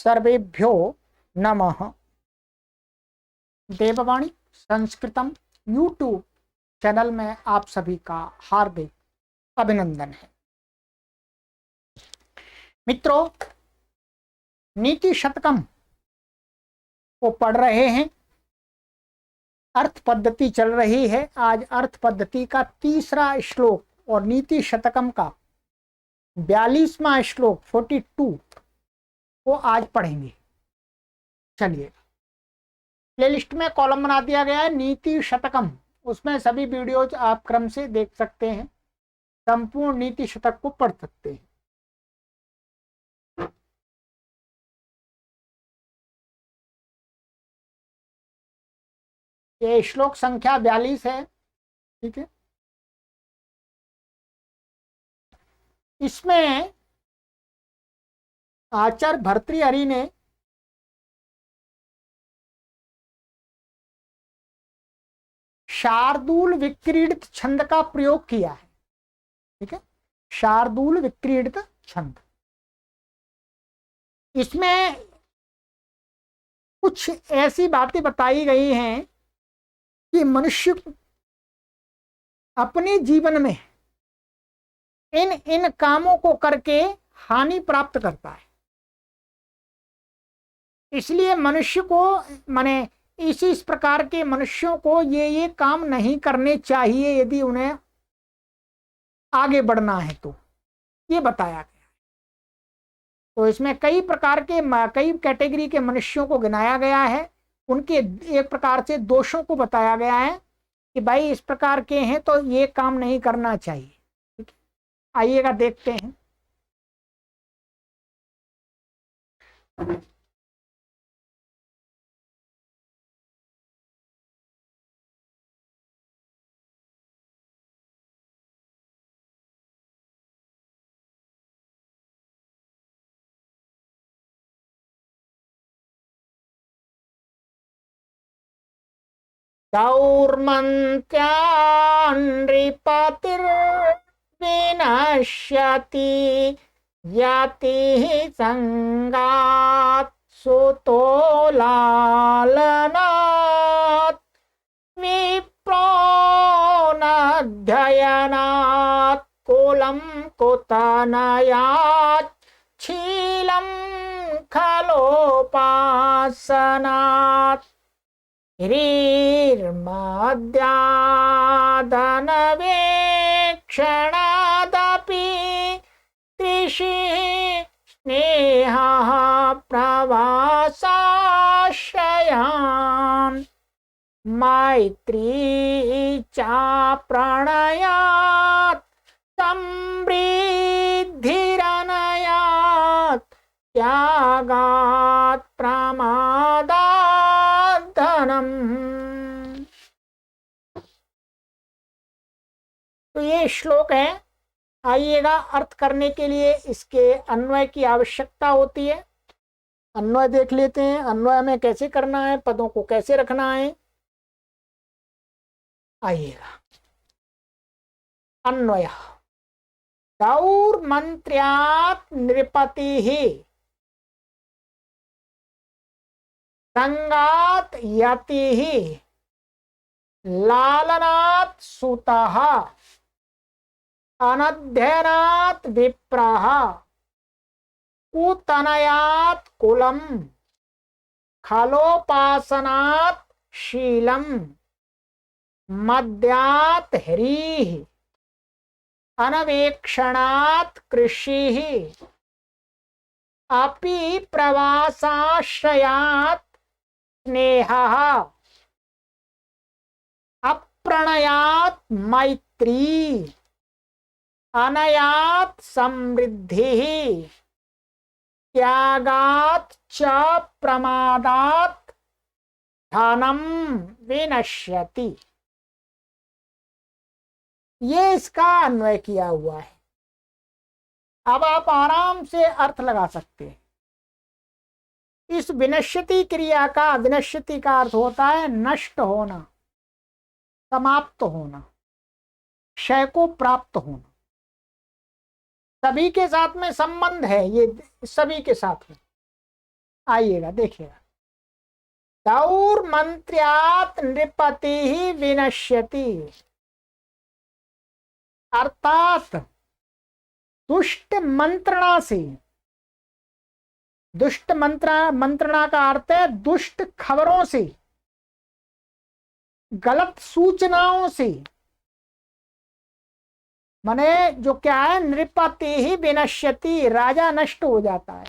सर्वेभ्यो नमः। देववाणी संस्कृतम YouTube channel में आप सभी का हार्दिक अभिनंदन है। मित्रों, नीति शतकम को पढ़ रहे हैं। अर्थ पद्धति चल रही है। आज अर्थ पद्धति का 3रा श्लोक और नीति शतकम का 42वां श्लोक 42 को आज पढ़ेंगे। चलिए, प्लेलिस्ट में कॉलम बना दिया गया है नीति शतकम, उसमें सभी वीडियोज आप क्रम से देख सकते हैं, संपूर्ण नीति शतक को पढ़ सकते हैं। ये श्लोक संख्या 42 है। ठीक है, इसमें आचार्य भर्तृहरि ने शार्दूल विक्रीडित छंद का प्रयोग किया है। ठीक है, शार्दूल विक्रीडित छंद। इसमें कुछ ऐसी बातें बताई गई हैं कि मनुष्य अपने जीवन में इन इन कामों को करके हानि प्राप्त करता है। इसलिए मनुष्य को माने इस प्रकार के मनुष्यों को ये काम नहीं करने चाहिए यदि उन्हें आगे बढ़ना है तो ये बताया गया। तो इसमें कई प्रकार के कई कैटेगरी के मनुष्यों को गिनाया गया है। उनके एक प्रकार से दोषों को बताया गया है कि भाई इस प्रकार के हैं तो ये काम नहीं करना चाहिए। ठीक है, आइएगा देखते हैं। दौर्मन्त्यान्नृपतिर्विनश्यति यति संगात् सुतो लालनात् विप्रोनध्ययनात् कुलं कुतनयात् शीलं खलोपासनात् ह्रीर्मद्यादनवेक्षणादपि कृषिः स्नेहः प्रवासाश्रयान् मैत्री च प्रणयात् समृद्धिरनयात् त्यागात् प्रमादात् धनम्। तो ये श्लोक है। आइएगा, अर्थ करने के लिए इसके अन्वय की आवश्यकता होती है। अन्वय देख लेते हैं। अन्वय में कैसे करना है, पदों को कैसे रखना है। आइएगा, अन्वय। दौर्मन्त्र्यात् नृपतिः संगात् यतिः लालनात् सुतः अनध्ययनात् विप्रः कुतनयात् कुलं खलोपासनात् शीलं मद्यात् ह्रीः अनवेक्षणात् कृषिः अपि प्रवासाश्रयात् स्नेहः अप्रणयात् मैत्री अनयात् समृद्धिः त्यागात् च प्रमादात् धनम विनश्यति। ये इसका अन्वय किया हुआ है। अब आप आराम से अर्थ लगा सकते हैं। इस विनश्यति क्रिया का, विनश्यति का अर्थ होता है नष्ट होना, समाप्त होना, क्षय को प्राप्त होना। सभी के साथ में संबंध है, ये सभी के साथ में। आइएगा देखिएगा। दौर्मंत्र्यात् नृपति विनश्यति, अर्थात दुष्ट मंत्रणा से, दुष्ट मंत्रणा का अर्थ है दुष्ट खबरों से, गलत सूचनाओं से, माने जो क्या है, नृपति ही विनश्यति, राजा नष्ट हो जाता है।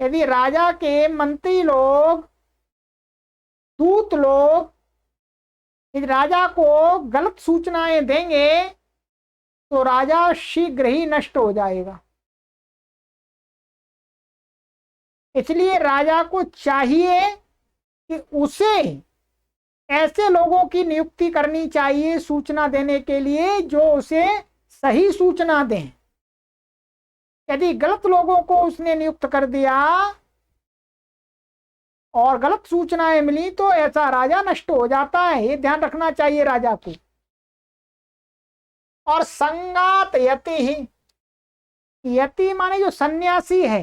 यदि राजा के मंत्री लोग, दूत लोग यदि राजा को गलत सूचनाएं देंगे तो राजा शीघ्र ही नष्ट हो जाएगा। इसलिए राजा को चाहिए कि उसे ऐसे लोगों की नियुक्ति करनी चाहिए सूचना देने के लिए जो उसे सही सूचना दें। यदि गलत लोगों को उसने नियुक्त कर दिया और गलत सूचनाएं मिली तो ऐसा राजा नष्ट हो जाता है, ये ध्यान रखना चाहिए राजा को। और संगात यति ही, यति माने जो सन्यासी है,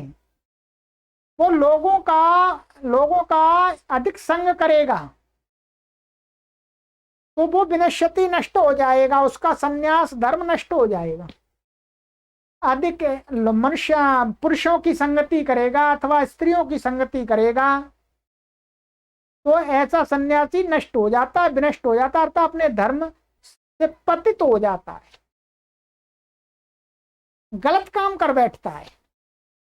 वो लोगों का अधिक संग करेगा तो वो विनश्यति नष्ट हो जाएगा, उसका सन्यास धर्म नष्ट हो जाएगा। अधिक मनुष्य पुरुषों की संगति करेगा अथवा स्त्रियों की संगति करेगा तो ऐसा सन्यासी नष्ट हो जाता है, विनष्ट हो जाता है, अर्थात अपने धर्म से पतित हो जाता है, गलत काम कर बैठता है।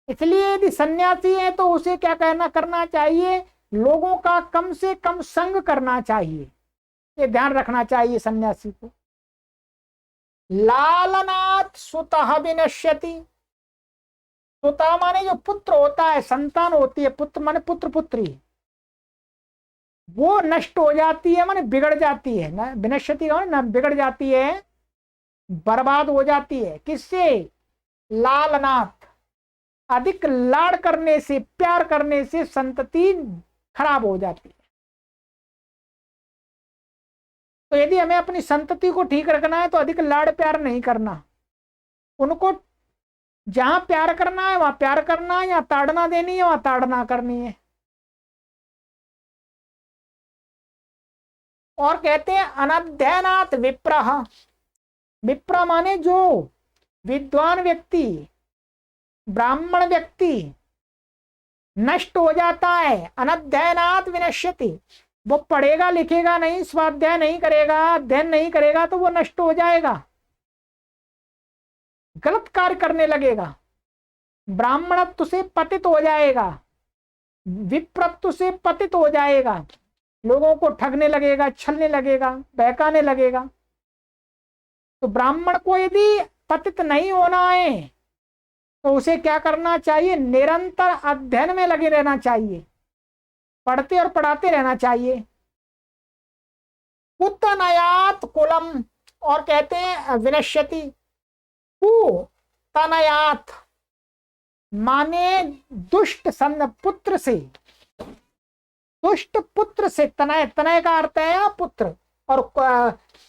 इसलिए यदि सन्यासी है तो उसे क्या करना चाहिए, लोगों का कम से कम संग करना चाहिए, ये ध्यान रखना चाहिए सन्यासी को। लालनात् सुतः विनश्यति, सुतः माने जो पुत्र होता है, संतान होती है, पुत्र माने पुत्र पुत्री, वो नष्ट हो जाती है, माने बिगड़ जाती है ना, विनश्यति ना बिगड़ जाती है, बर्बाद हो जाती है। किससे? लालनाथ, अधिक लाड़ करने से, प्यार करने से संतति खराब हो जाती है। तो यदि हमें अपनी संतति को ठीक रखना है तो अधिक लाड़ प्यार नहीं करना, उनको जहां प्यार करना है वहां प्यार करना है, या ताड़ना देनी है वहां ताड़ना करनी है। और कहते हैं अनध्ययनात् विप्रः, विप्र माने जो विद्वान व्यक्ति, ब्राह्मण व्यक्ति नष्ट हो जाता है। अनध्ययनात् विनश्यति, वो पढ़ेगा लिखेगा नहीं, स्वाध्याय नहीं करेगा, अध्ययन नहीं करेगा तो वो नष्ट हो जाएगा, गलत कार्य करने लगेगा, ब्राह्मणत्व से पतित हो जाएगा, विप्रत्व से पतित हो जाएगा, लोगों को ठगने लगेगा, छलने लगेगा, बहकाने लगेगा। तो ब्राह्मण को यदि पतित नहीं होना है तो उसे क्या करना चाहिए, निरंतर अध्ययन में लगे रहना चाहिए, पढ़ते और पढ़ाते रहना चाहिए। कुतनयात् कुलम, और कहते हैं विनश्यति, कुतनयात् माने दुष्ट पुत्र से, दुष्ट पुत्र से, तनय, तनय का अर्थ है पुत्र, और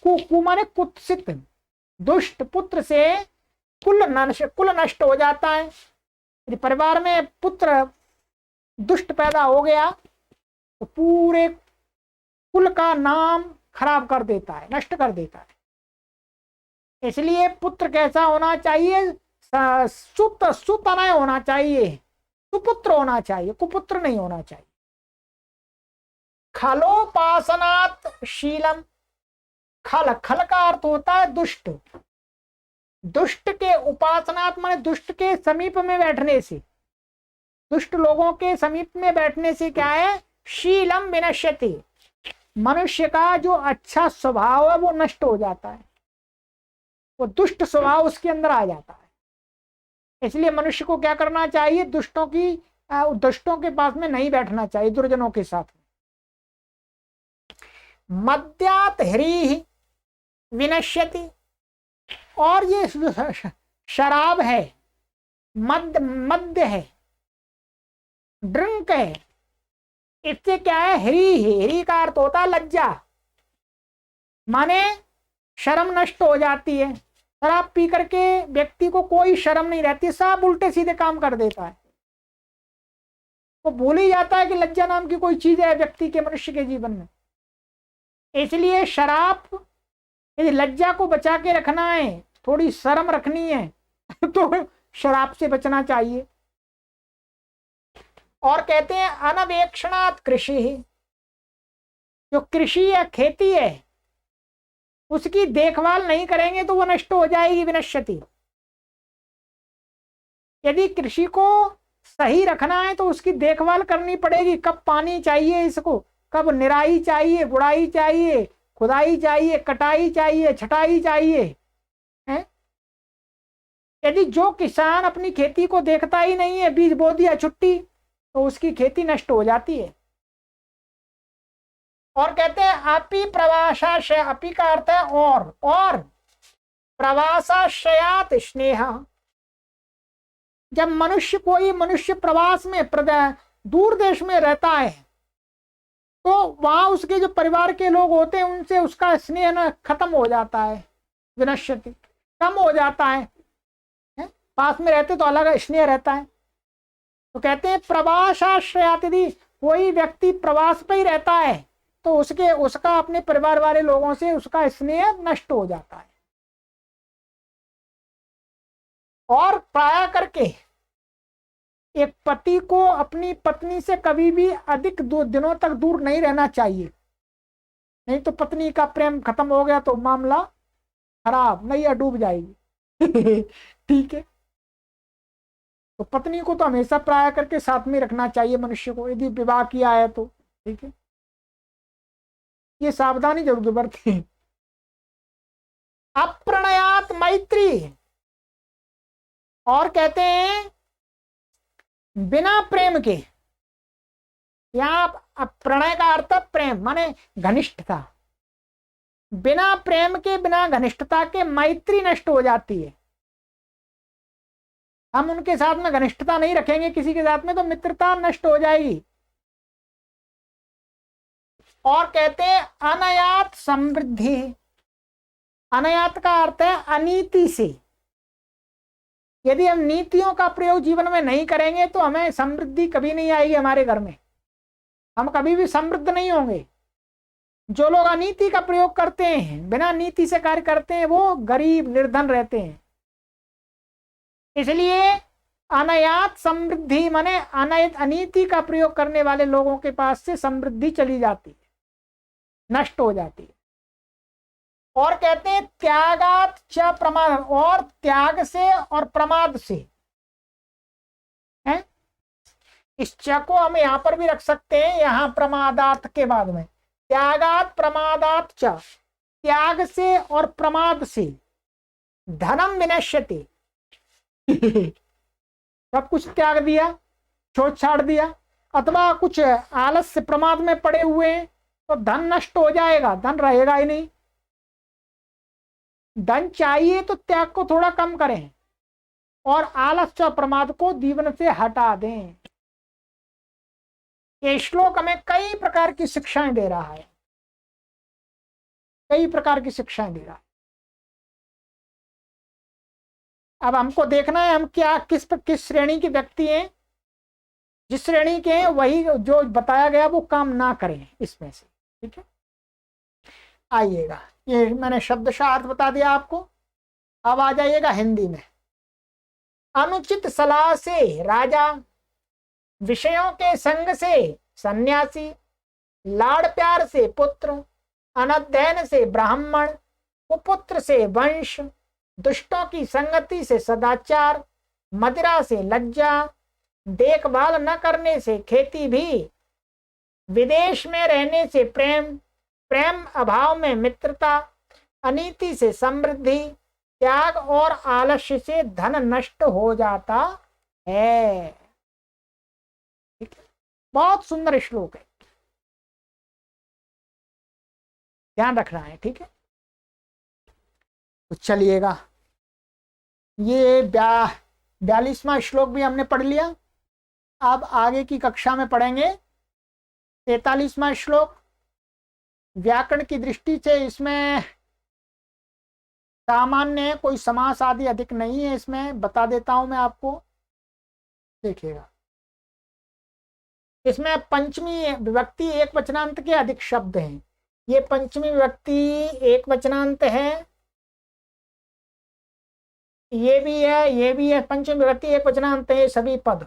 कु माने कुत्सित, दुष्ट पुत्र से कुल नष्ट हो जाता है। यदि परिवार में पुत्र दुष्ट पैदा हो गया तो पूरे कुल का नाम खराब कर देता है, नष्ट कर देता है। इसलिए पुत्र कैसा होना चाहिए, सुतनय होना चाहिए, सुपुत्र होना चाहिए, कुपुत्र नहीं होना चाहिए। खलोपासनात् शीलम, खल, खल का अर्थ होता है दुष्ट, दुष्ट के उपासनात् माने दुष्ट के समीप में बैठने से, दुष्ट लोगों के समीप में बैठने से क्या है, शीलम विनश्यति, मनुष्य का जो अच्छा स्वभाव है वो नष्ट हो जाता है, वो दुष्ट स्वभाव उसके अंदर आ जाता है। इसलिए मनुष्य को क्या करना चाहिए, दुष्टों के पास में नहीं बैठना चाहिए, दुर्जनों के साथ। मद्यात् ह्रीः विनश्यति, और ये शराब है, मद्य है, ड्रिंक है, इससे क्या है, ह्री का अर्थ होता है लज्जा, माने शर्म नष्ट हो जाती है। शराब पी करके व्यक्ति को कोई शर्म नहीं रहती, सब उल्टे सीधे काम कर देता है। वो भूल ही जाता है कि लज्जा नाम की कोई चीज है व्यक्ति के, मनुष्य के जीवन में। इसलिए शराब, यदि लज्जा को बचा के रखना है, थोड़ी शर्म रखनी है तो शराब से बचना चाहिए। और कहते हैं अनवेक्षणात् कृषि, जो कृषि या खेती है उसकी देखभाल नहीं करेंगे तो वो नष्ट हो जाएगी, विनश्यति। यदि कृषि को सही रखना है तो उसकी देखभाल करनी पड़ेगी। कब पानी चाहिए इसको, कब निराई चाहिए, गुड़ाई चाहिए, खुदाई चाहिए, कटाई चाहिए, छटाई चाहिए है? यदि जो किसान अपनी खेती को देखता ही नहीं है, बीज बो दिया छुट्टी, तो उसकी खेती नष्ट हो जाती है। और कहते हैं अपि प्रवासाशय, अपि का अर्थ है और प्रवासाशयात स्नेह, जब कोई मनुष्य प्रवास में दूर देश में रहता है तो वहां उसके जो परिवार के लोग होते हैं उनसे उसका स्नेह न खत्म हो जाता है, विनश्यति, कम हो जाता है। पास में रहते तो अलग स्नेह रहता है। तो कहते हैं प्रवासाश्रयात, यदि कोई व्यक्ति प्रवास पे ही रहता है तो उसका अपने परिवार वाले लोगों से उसका स्नेह नष्ट हो जाता है। और प्राय करके एक पति को अपनी पत्नी से कभी भी अधिक दिनों तक दूर नहीं रहना चाहिए, नहीं तो पत्नी का प्रेम खत्म हो गया तो मामला खराब, नैया डूब जाएगी ठीक है। तो पत्नी को तो हमेशा प्राय करके साथ में रखना चाहिए मनुष्य को, यदि विवाह किया है तो, ठीक है। ये सावधानी जरूर बरतें। अप्रणयात मैत्री, और कहते हैं बिना प्रेम के, यहां प्रणय का अर्थ प्रेम माने घनिष्ठता, बिना प्रेम के, बिना घनिष्ठता के मैत्री नष्ट हो जाती है। हम उनके साथ में घनिष्ठता नहीं रखेंगे किसी के साथ में तो मित्रता नष्ट हो जाएगी। और कहते हैं अनयात समृद्धि, अनयात का अर्थ है अनीति से। यदि हम नीतियों का प्रयोग जीवन में नहीं करेंगे तो हमें समृद्धि कभी नहीं आएगी हमारे घर में, हम कभी भी समृद्ध नहीं होंगे। जो लोग अनीति का प्रयोग करते हैं, बिना नीति से कार्य करते हैं, वो गरीब निर्धन रहते हैं। इसलिए अनयात समृद्धि माने अनीति का प्रयोग करने वाले लोगों के पास से समृद्धि चली जाती है, नष्ट हो जाती है। और कहते हैं त्यागात च प्रमाद, और त्याग से और प्रमाद से है। इस च को हम यहां पर भी रख सकते हैं, यहां प्रमादात के बाद में त्यागात प्रमादात च, त्याग से और प्रमाद से धनम विनश्यति सब कुछ त्याग दिया, छोड़ छाड़ दिया, अथवा कुछ आलस्य प्रमाद में पड़े हुए हैं तो धन नष्ट हो जाएगा, धन रहेगा ही नहीं। धन चाहिए तो त्याग को थोड़ा कम करें और आलस्य प्रमाद को जीवन से हटा दें। ये श्लोक हमें कई प्रकार की शिक्षाएं दे रहा है, कई प्रकार की शिक्षाएं दे रहा है। अब हमको देखना है हम क्या किस श्रेणी के व्यक्ति हैं। जिस श्रेणी के हैं वही जो बताया गया वो काम ना करें इसमें से, ठीक है। आइएगा, ये मैंने शब्दशः अर्थ बता दिया आपको। अब आ जाइएगा हिंदी में। अनुचित सलाह से राजा, विषयों के संग से सन्यासी, लाड़ प्यार से पुत्र, अनध्ययन से ब्राह्मण, कुपुत्र से वंश, दुष्टों की संगति से सदाचार, मदिरा से लज्जा, देखभाल न करने से खेती भी, विदेश में रहने से प्रेम, प्रेम अभाव में मित्रता, अनीति से समृद्धि, त्याग और आलस्य से धन नष्ट हो जाता है। बहुत सुंदर श्लोक है, ध्यान रखना है, ठीक है। तो चलिएगा, ये 42वां श्लोक भी हमने पढ़ लिया। अब आगे की कक्षा में पढ़ेंगे 43वां श्लोक। व्याकरण की दृष्टि से इसमें सामान्य कोई समास आदि अधिक नहीं है, इसमें बता देता हूं मैं आपको, देखिएगा। इसमें पंचमी विभक्ति एक वचनांत के अधिक शब्द हैं। ये पंचमी विभक्ति एक वचनांत है, ये भी है, ये भी है। पंचमी विभक्ति एक वचनांत है सभी पद।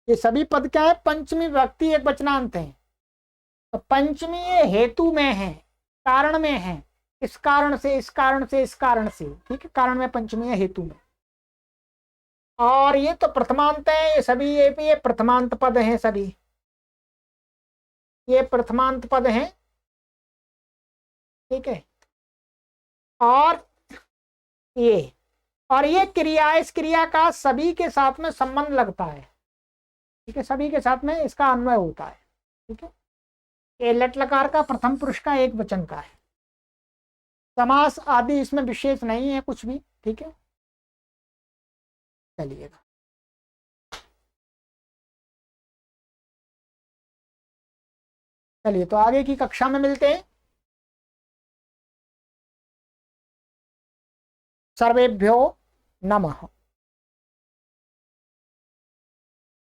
ये सभी पद क्या है? पंचमी विभक्ति एक वचनांत है। तो पंचमी ये हेतु में है, कारण में है, इस कारण से, इस कारण से, इस कारण से, ठीक है। कारण में पंचमी है, हेतु में। और ये तो प्रथमांत है, ये सभी, ये भी ये प्रथमांत पद हैं सभी, ये प्रथमांत पद हैं, ठीक है। और ये क्रिया, इस क्रिया का सभी के साथ में संबंध लगता है, ठीक है। सभी के साथ में इसका अन्वय होता है, ठीक है। ये लट लकार का प्रथम पुरुष का एक वचन का है। समास आदि इसमें विशेष नहीं है कुछ भी, ठीक है। चलिएगा, चलिए तो आगे की कक्षा में मिलते हैं। सर्वेभ्यो नमः।